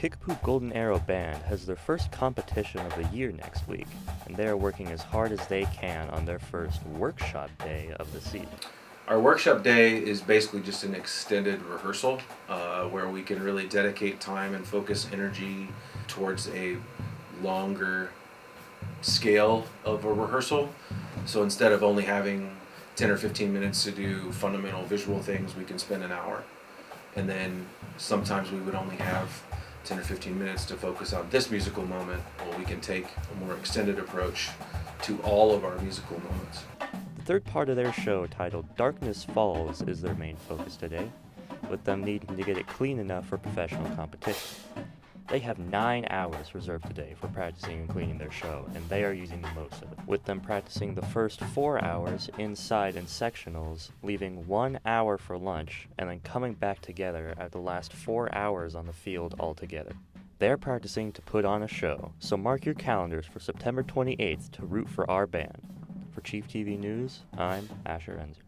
Kickapoo Golden Arrow Band has their first competition of the year next week, and they are working as hard as they can on their first workshop day of the season. Our workshop day is basically just an extended rehearsal where we can really dedicate time and focus energy towards a longer scale of a rehearsal. So instead of only having 10 or 15 minutes to do fundamental visual things, we can spend an hour. And then sometimes we would only have 10 or 15 minutes to focus on this musical moment. Well, we can take a more extended approach to all of our musical moments. The third part of their show, titled Darkness Falls, is their main focus today, with them needing to get it clean enough for professional competition. They have 9 hours reserved today for practicing and cleaning their show, and they are using the most of it, with them practicing the first 4 hours inside in sectionals, leaving 1 hour for lunch, and then coming back together at the last 4 hours on the field altogether. They're practicing to put on a show, so mark your calendars for September 28th to root for our band. For Chief TV News, I'm Asher Ensor.